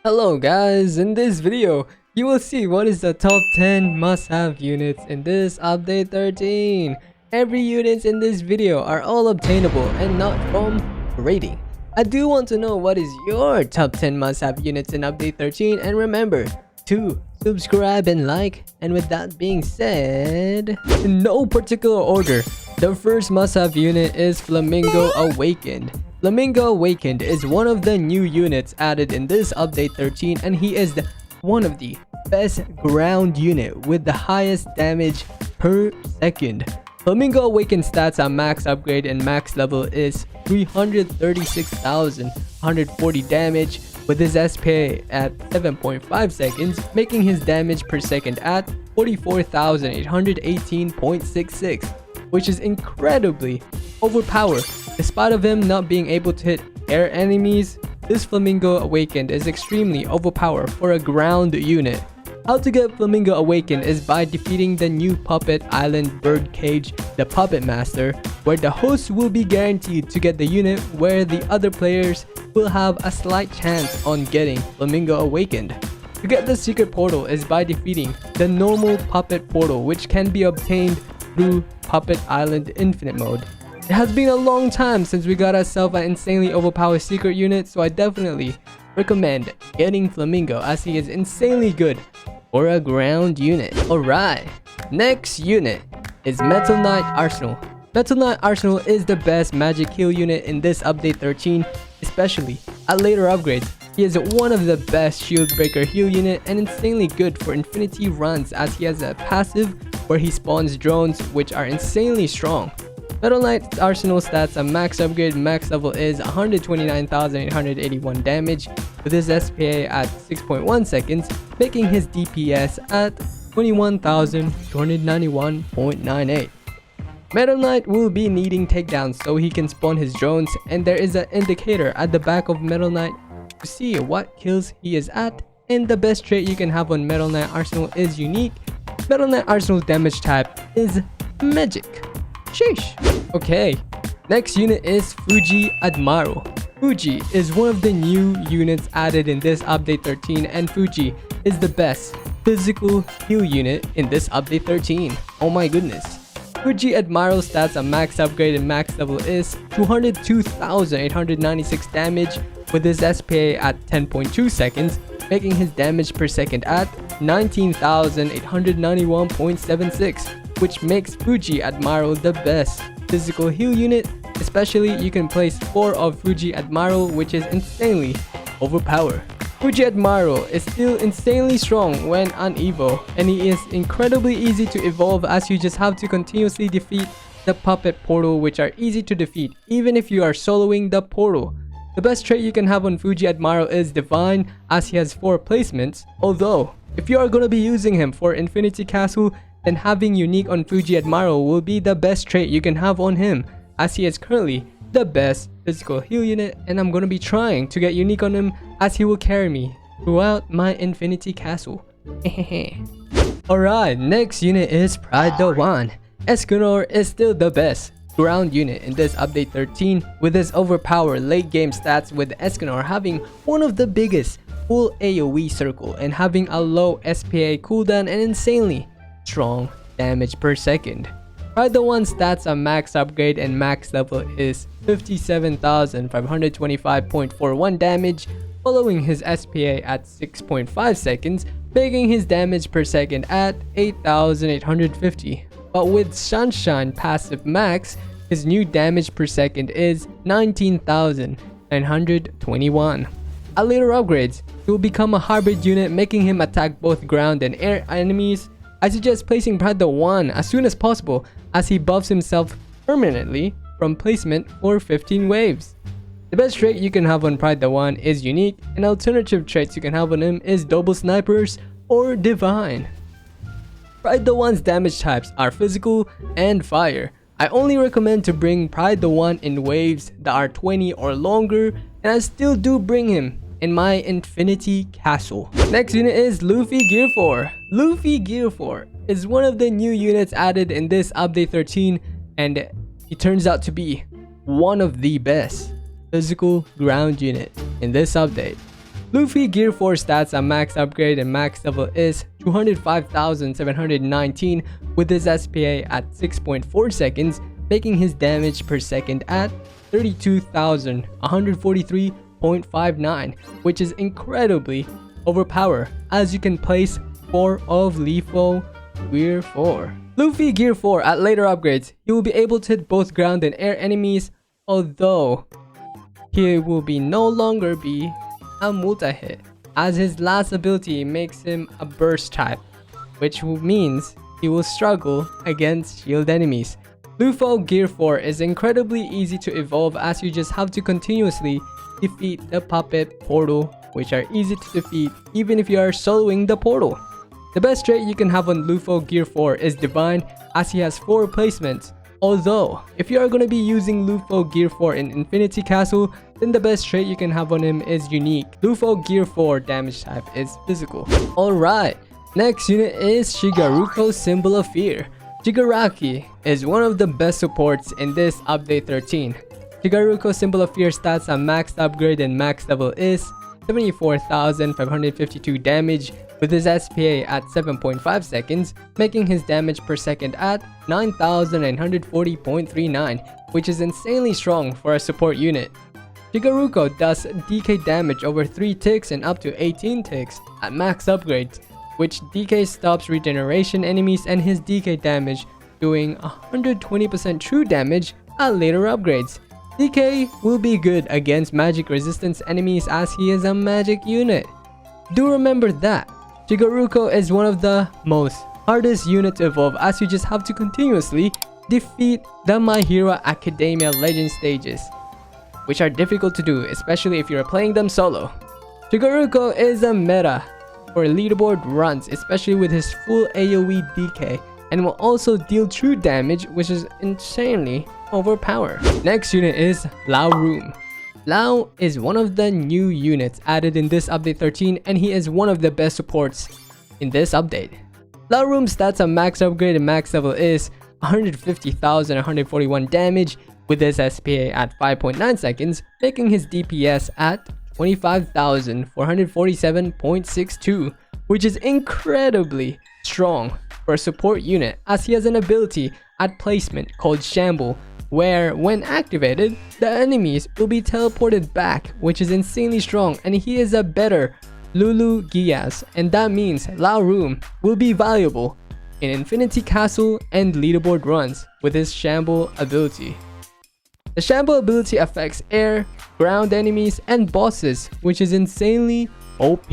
Hello guys, in this video, you will see what is the top 10 must-have units in this update 13. Every units in this video are all obtainable and not from rating. I do want to know what is your top 10 must-have units in update 13, and remember to subscribe and like. And with that being said, in no particular order, the first must-have unit is Flamingo Awakened. Flamingo Awakened is one of the new units added in this update 13, and he is one of the best ground unit with the highest damage per second. Flamingo Awakened stats on max upgrade and max level is 336,140 damage with his SPA at 7.5 seconds, making his damage per second at 44,818.66, which is incredibly overpowered. Despite of him not being able to hit air enemies, this Flamingo Awakened is extremely overpowered for a ground unit. How to get Flamingo Awakened is by defeating the new Puppet Island Birdcage, the Puppet Master, where the host will be guaranteed to get the unit where the other players will have a slight chance on getting Flamingo Awakened. To get the secret portal is by defeating the normal Puppet Portal, which can be obtained through Puppet Island Infinite Mode. It has been a long time since we got ourselves an insanely overpowered secret unit, so I definitely recommend getting Flamingo as he is insanely good for a ground unit. Alright, next unit is Metal Knight Arsenal. Metal Knight Arsenal is the best magic heal unit in this update 13, especially at later upgrades. He is one of the best shield breaker heal unit and insanely good for infinity runs, as he has a passive where he spawns drones which are insanely strong. Metal Knight Arsenal stats on max upgrade max level is 129,881 damage with his SPA at 6.1 seconds, making his DPS at 21,291.98. Metal Knight will be needing takedowns so he can spawn his drones, and there is an indicator at the back of Metal Knight to see what kills he is at, and the best trait you can have on Metal Knight Arsenal is unique. Metal Knight Arsenal damage type is magic. Sheesh. Okay, next unit is Fuji Admiral. Fuji is one of the new units added in this update 13, and Fuji is the best physical heal unit in this update 13. Oh my goodness. Fuji Admiral stats on max upgrade and max level is 202,896 damage with his SPA at 10.2 seconds, making his damage per second at 19,891.76, which makes Fuji Admiral the best physical heal unit. Especially, you can place 4 of Fuji Admiral, which is insanely overpowered. Fuji Admiral is still insanely strong when on Evo, and he is incredibly easy to evolve, as you just have to continuously defeat the Puppet Portal, which are easy to defeat even if you are soloing the portal. The best trait you can have on Fuji Admiral is Divine, as he has 4 placements, although if you are going to be using him for Infinity Castle, then having unique on Fuji Admiral will be the best trait you can have on him, as he is currently the best physical heal unit, and I'm going to be trying to get unique on him as he will carry me throughout my Infinity Castle. Alright, next unit is Prado. Escanor is still the best ground unit in this update 13 with his overpowered late game stats, with Escanor having one of the biggest full AoE circle and having a low SPA cooldown and insanely strong damage per second. Prado 1 stats on max upgrade and max level is 57,525.41 damage, following his SPA at 6.5 seconds, making his damage per second at 8,850. But with Sunshine passive max, his new damage per second is 19,921. At later upgrades, he will become a hybrid unit, making him attack both ground and air enemies. I suggest placing Prado 1 as soon as possible, as he buffs himself permanently from placement for 15 waves. The best trait you can have on Prado 1 is unique, and alternative traits you can have on him is double snipers or divine. Prado 1's damage types are physical and fire. I only recommend to bring Prado 1 in waves that are 20 or longer, and I still do bring him in my Infinity Castle. Next unit is Luffy Gear 4. Luffy Gear 4 is one of the new units added in this update 13, and he turns out to be one of the best physical ground unit in this update. Luffy Gear 4 stats at max upgrade and max level is 205,719 with his SPA at 6.4 seconds, making his damage per second at 32,143.59, which is incredibly overpowered, as you can place 4 of Luffy Gear 4. Luffy Gear 4 at later upgrades, he will be able to hit both ground and air enemies, although he will no longer be a multi-hit, as his last ability makes him a burst type, which means he will struggle against shield enemies. Luffy Gear 4 is incredibly easy to evolve, as you just have to continuously defeat the puppet portal, which are easy to defeat even if you are soloing the portal. The best trait you can have on Luffy Gear 4 is Divine, as he has 4 replacements. Although, if you are going to be using Luffy Gear 4 in Infinity Castle, then the best trait you can have on him is Unique. Luffy Gear 4 damage type is Physical. Alright, next unit is Higaruko Symbol of Fear. Shigaraki is one of the best supports in this update 13. Higaruko Symbol of Fear stats at max upgrade and max level is 74,552 damage with his SPA at 7.5 seconds, making his damage per second at 9,940.39, which is insanely strong for a support unit. Higaruko does DK damage over 3 ticks and up to 18 ticks at max upgrades, which DK stops regeneration enemies, and his DK damage doing 120% true damage at later upgrades. DK will be good against magic resistance enemies, as he is a magic unit. Do remember that Higaruko is one of the most hardest units to evolve, as you just have to continuously defeat the My Hero Academia Legend stages, which are difficult to do, especially if you're playing them solo. Higaruko is a meta for leaderboard runs, especially with his full AoE DK, and will also deal true damage, which is insanely overpowered. Next unit is Lao Room. Lao is one of the new units added in this update 13, and he is one of the best supports in this update. Lao Room stats at max upgrade and max level is 150,141 damage with his SPA at 5.9 seconds, making his DPS at 25,447.62, which is incredibly strong for a support unit, as he has an ability at placement called Shamble, where when activated, the enemies will be teleported back, which is insanely strong, and he is a better Lulu Gias, and that means Lao Room will be valuable in Infinity Castle and leaderboard runs with his Shamble ability. The Shamble ability affects air, ground enemies, and bosses, which is insanely OP.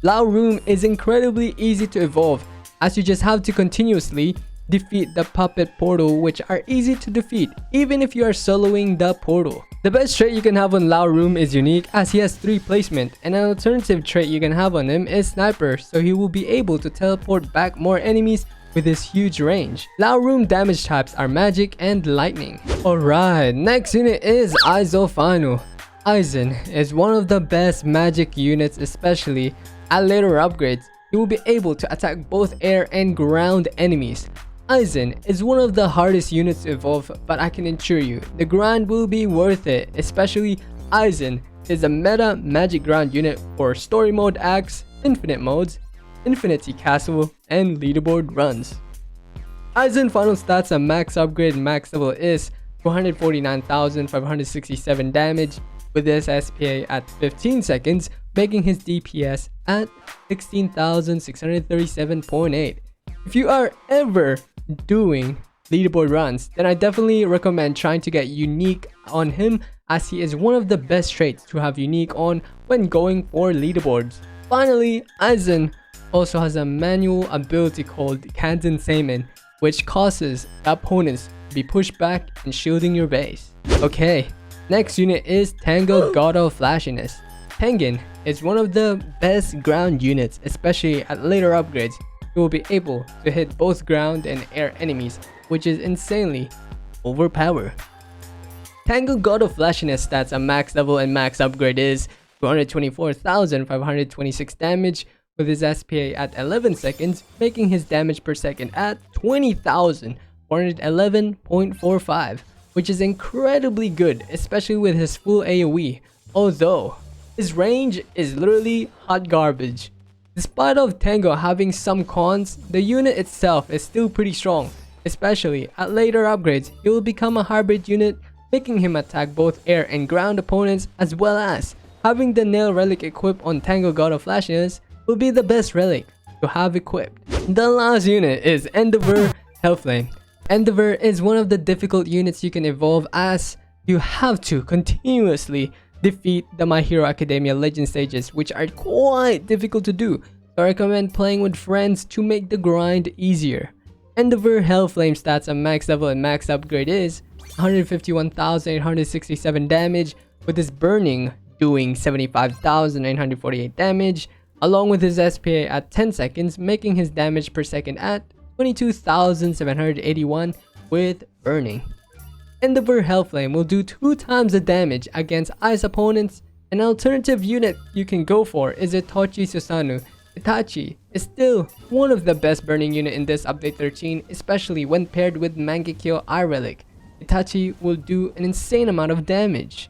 Lao Room is incredibly easy to evolve, as you just have to continuously defeat the puppet portal, which are easy to defeat even if you are soloing the portal. The best trait you can have on Lao Room is Unique, as he has 3 placement, and an alternative trait you can have on him is Sniper, so he will be able to teleport back more enemies with his huge range. Lao Room damage types are Magic and Lightning. Alright, next unit is Izofano. Aizen is one of the best magic units, especially at later upgrades. He will be able to attack both air and ground enemies. Aizen is one of the hardest units to evolve, but I can assure you, the grind will be worth it, especially Aizen is a meta magic ground unit for story mode acts, infinite modes, Infinity Castle, and leaderboard runs. Aizen final stats at max upgrade and max level is 249,567 damage with his SPA at 15 seconds, making his DPS at 16,637.8. If you are ever doing leaderboard runs, then I definitely recommend trying to get Unique on him, as he is one of the best traits to have Unique on when going for leaderboards. Finally, Aizen also has a manual ability called Kanzen Seimen, which causes the opponents to be pushed back and shielding your base. Okay, next unit is Tango, God of Flashiness. Tengen is one of the best ground units, especially at later upgrades. You will be able to hit both ground and air enemies, which is insanely overpowered. Tango, God of Flashiness stats at max level and max upgrade is 224,526 damage with his SPA at 11 seconds, making his damage per second at 20,411.45, which is incredibly good, especially with his full AoE. Although his range is literally hot garbage. Despite of Tango having some cons, the unit itself is still pretty strong. Especially at later upgrades, he will become a hybrid unit, making him attack both air and ground opponents, as well as having the nail relic equipped on Tango God of Flashiness will be the best relic to have equipped. The last unit is Endeavor Hellflame. Endeavor is one of the difficult units you can evolve, as you have to continuously defeat the My Hero Academia Legend stages, which are quite difficult to do, so I recommend playing with friends to make the grind easier. Endeavor Hellflame stats on max level and max upgrade is 151,867 damage, with his burning doing 75,948 damage, along with his SPA at 10 seconds, making his damage per second at 22,781 with burning. Endeavor Hellflame will do 2 times the damage against ice opponents. An alternative unit you can go for is Itachi Susanoo. Itachi is still one of the best burning unit in this update 13, especially when paired with Mangekyo Eye Relic. Itachi will do an insane amount of damage.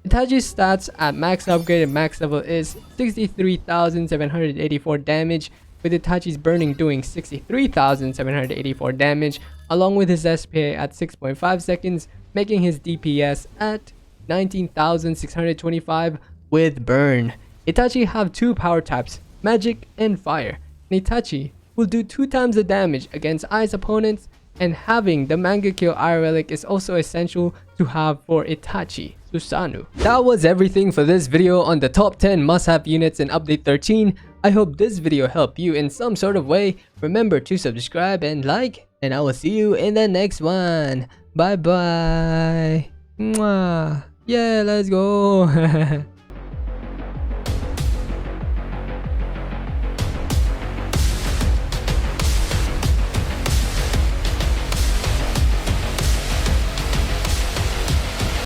Itachi's stats at max upgrade and max level is 63,784 damage, with Itachi's burning doing 63,784 damage, along with his SPA at 6.5 seconds, making his DPS at 19,625 with burn. Itachi have 2 power types, magic and fire, and Itachi will do 2 times the damage against ice opponents, and having the Mangekyo Eye Relic is also essential to have for Itachi Susanoo. That was everything for this video on the top 10 must-have units in update 13. I hope this video helped you in some sort of way. Remember to subscribe and like, and I will see you in the next one. Bye bye. Mwah. Yeah, let's go.